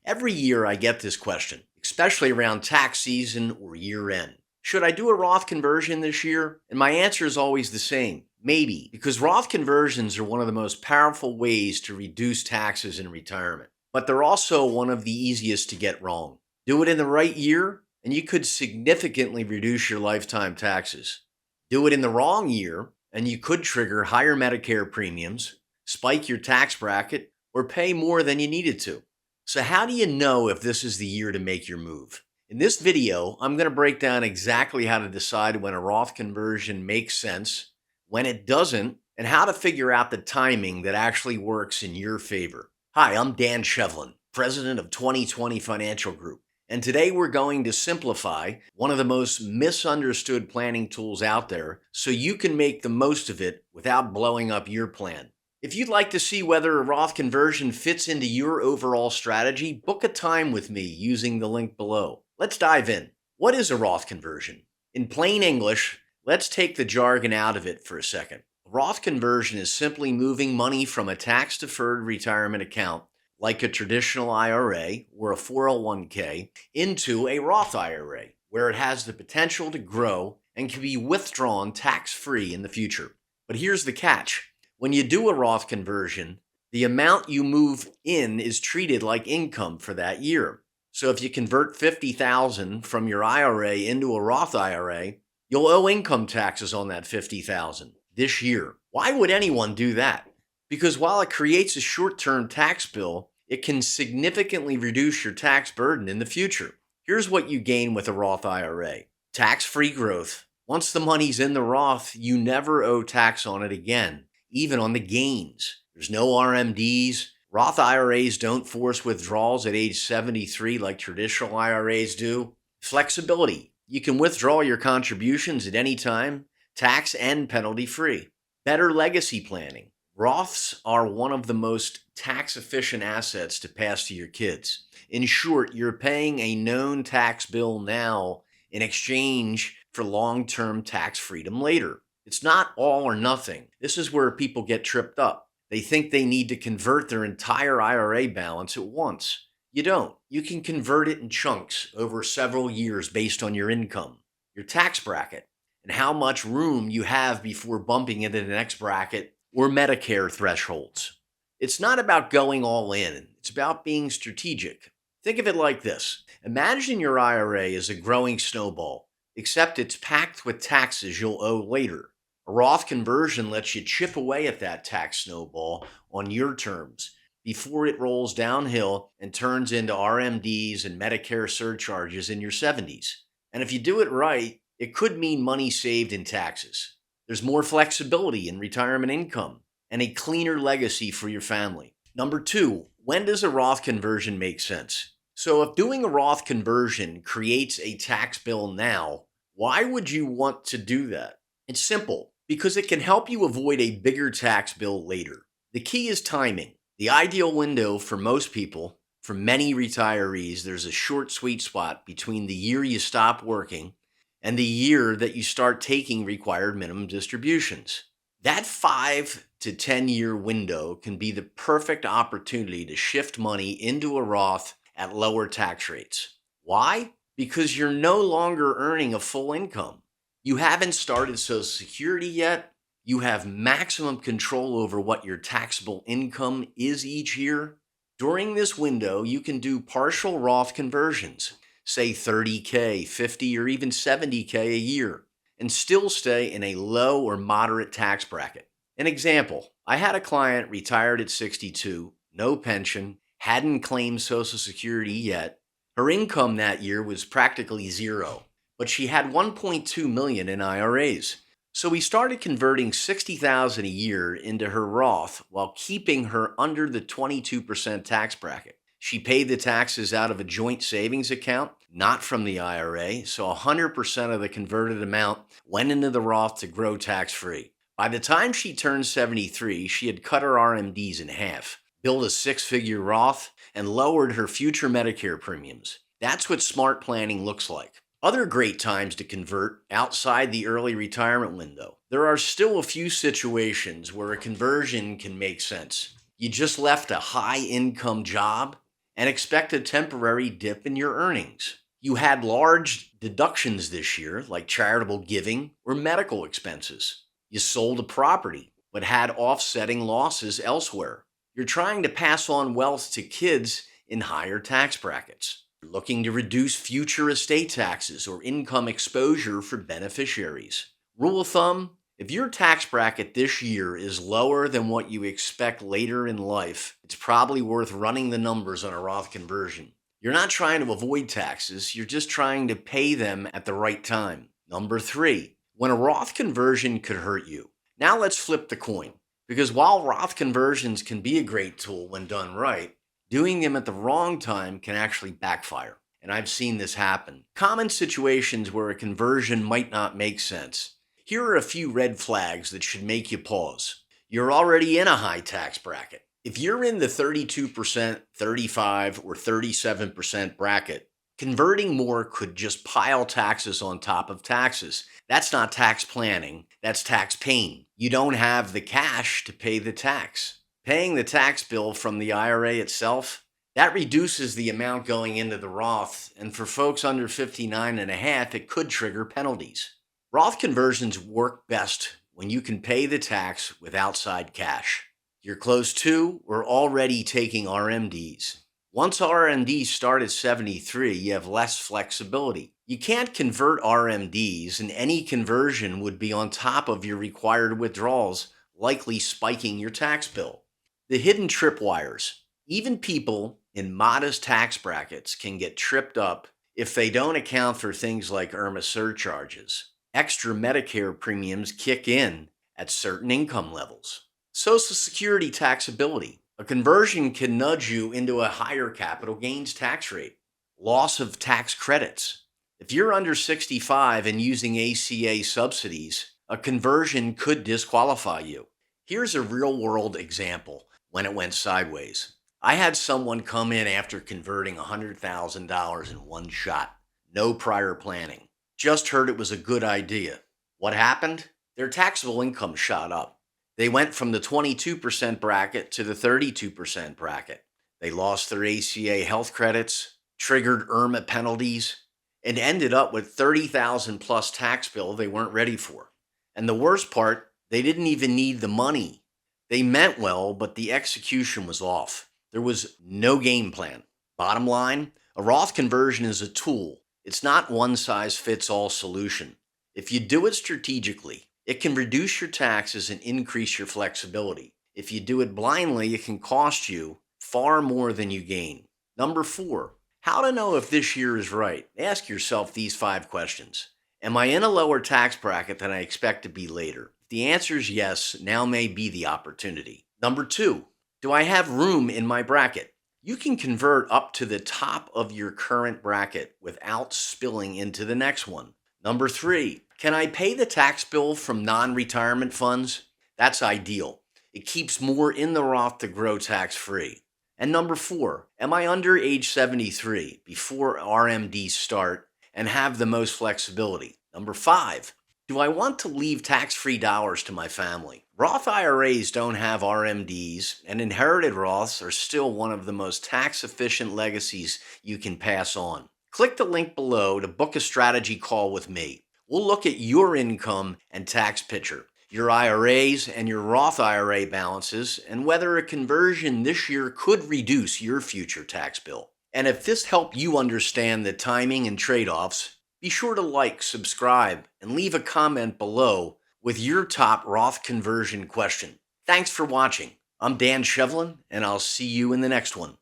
Every year I get this question, especially around tax season or year end. Should I do a Roth conversion this year? And my answer is always the same. Maybe, because Roth conversions are one of the most powerful ways to reduce taxes in retirement. But they're also one of the easiest to get wrong. Do it in the right year, and you could significantly reduce your lifetime taxes. Do it in the wrong year, and you could trigger higher Medicare premiums, spike your tax bracket, or pay more than you needed to. So how do you know if this is the year to make your move? In this video, I'm going to break down exactly how to decide when a Roth conversion makes sense, when it doesn't, and how to figure out the timing that actually works in your favor. Hi, I'm Dan Shevlin, president of 2020 Financial Group, and today we're going to simplify one of the most misunderstood planning tools out there so you can make the most of it without blowing up your plan. If you'd like to see whether a Roth conversion fits into your overall strategy, book a time with me using the link below. Let's dive in. What is a Roth conversion? In plain English, let's take the jargon out of it for a second. A Roth conversion is simply moving money from a tax-deferred retirement account, like a traditional IRA or a 401k, into a Roth IRA, where it has the potential to grow and can be withdrawn tax-free in the future. But here's the catch. When you do a Roth conversion, the amount you move in is treated like income for that year. So if you convert $50,000 from your IRA into a Roth IRA, you'll owe income taxes on that $50,000 this year. Why would anyone do that? Because while it creates a short-term tax bill, it can significantly reduce your tax burden in the future. Here's what you gain with a Roth IRA. Tax-free growth. Once the money's in the Roth, you never owe tax on it again, even on the gains. There's no RMDs. Roth IRAs don't force withdrawals at age 73 like traditional IRAs do. Flexibility. You can withdraw your contributions at any time, tax and penalty free. Better legacy planning. Roths are one of the most tax efficient assets to pass to your kids. In short, you're paying a known tax bill now in exchange for long-term tax freedom later. It's not all or nothing. This is where people get tripped up. They think they need to convert their entire IRA balance at once. You don't. You can convert it in chunks over several years based on your income, your tax bracket, and how much room you have before bumping into the next bracket or Medicare thresholds. It's not about going all in. It's about being strategic. Think of it like this. Imagine your IRA is a growing snowball, except it's packed with taxes you'll owe later. A Roth conversion lets you chip away at that tax snowball on your terms before it rolls downhill and turns into RMDs and Medicare surcharges in your 70s. And if you do it right, it could mean money saved in taxes. There's more flexibility in retirement income and a cleaner legacy for your family. Number two, when does a Roth conversion make sense? So if doing a Roth conversion creates a tax bill now, why would you want to do that? It's simple. Because it can help you avoid a bigger tax bill later. The key is timing. The ideal window for most people, for many retirees, there's a short sweet spot between the year you stop working and the year that you start taking required minimum distributions. That 5 to 10 year window can be the perfect opportunity to shift money into a Roth at lower tax rates. Why? Because you're no longer earning a full income. You haven't started Social Security yet. You have maximum control over what your taxable income is each year. During this window, you can do partial Roth conversions, say 30K, 50, or even 70K a year, and still stay in a low or moderate tax bracket. An example, I had a client retired at 62, no pension, hadn't claimed Social Security yet. Her income that year was practically zero. But she had $1.2 million in IRAs. So we started converting $60,000 a year into her Roth while keeping her under the 22% tax bracket. She paid the taxes out of a joint savings account, not from the IRA, so 100% of the converted amount went into the Roth to grow tax-free. By the time she turned 73, she had cut her RMDs in half, built a six-figure Roth, and lowered her future Medicare premiums. That's what smart planning looks like. Other great times to convert outside the early retirement window. There are still a few situations where a conversion can make sense. You just left a high income job and expect a temporary dip in your earnings. You had large deductions this year, like charitable giving or medical expenses. You sold a property, but had offsetting losses elsewhere. You're trying to pass on wealth to kids in higher tax brackets. You're looking to reduce future estate taxes or income exposure for beneficiaries. Rule of thumb, if your tax bracket this year is lower than what you expect later in life, it's probably worth running the numbers on a Roth conversion. You're not trying to avoid taxes, you're just trying to pay them at the right time. Number 3, when a Roth conversion could hurt you. Now let's flip the coin, because while Roth conversions can be a great tool when done right, doing them at the wrong time can actually backfire. And I've seen this happen. Common situations where a conversion might not make sense. Here are a few red flags that should make you pause. You're already in a high tax bracket. If you're in the 32%, 35, or 37% bracket, converting more could just pile taxes on top of taxes. That's not tax planning, that's tax pain. You don't have the cash to pay the tax. Paying the tax bill from the IRA itself, that reduces the amount going into the Roth, and for folks under 59 and a half, it could trigger penalties. Roth conversions work best when you can pay the tax with outside cash. You're close to or already taking RMDs. Once RMDs start at 73, you have less flexibility. You can't convert RMDs, and any conversion would be on top of your required withdrawals, likely spiking your tax bill. The hidden tripwires. Even people in modest tax brackets can get tripped up if they don't account for things like IRMAA surcharges. Extra Medicare premiums kick in at certain income levels. Social Security taxability. A conversion can nudge you into a higher capital gains tax rate. Loss of tax credits. If you're under 65 and using ACA subsidies, a conversion could disqualify you. Here's a real-world example when it went sideways. I had someone come in after converting $100,000 in one shot. No prior planning. Just heard it was a good idea. What happened? Their taxable income shot up. They went from the 22% bracket to the 32% bracket. They lost their ACA health credits, triggered IRMAA penalties, and ended up with $30,000 plus tax bill they weren't ready for. And the worst part, they didn't even need the money. They meant well, but the execution was off. There was no game plan. Bottom line, a Roth conversion is a tool. It's not one-size-fits-all solution. If you do it strategically, it can reduce your taxes and increase your flexibility. If you do it blindly, it can cost you far more than you gain. Number 4, how to know if this year is right. Ask yourself these 5 questions. Am I in a lower tax bracket than I expect to be later? If the answer is yes, now may be the opportunity. Number 2, do I have room in my bracket? You can convert up to the top of your current bracket without spilling into the next one. Number 3, can I pay the tax bill from non-retirement funds? That's ideal. It keeps more in the Roth to grow tax-free. And number 4, am I under age 73 before RMDs start and have the most flexibility? Number 5, do I want to leave tax-free dollars to my family? Roth IRAs don't have RMDs, and inherited Roths are still one of the most tax-efficient legacies you can pass on. Click the link below to book a strategy call with me. We'll look at your income and tax picture, your IRAs and your Roth IRA balances, and whether a conversion this year could reduce your future tax bill. And if this helped you understand the timing and trade-offs, be sure to like, subscribe, and leave a comment below with your top Roth conversion question. Thanks for watching. I'm Dan Shevlin, and I'll see you in the next one.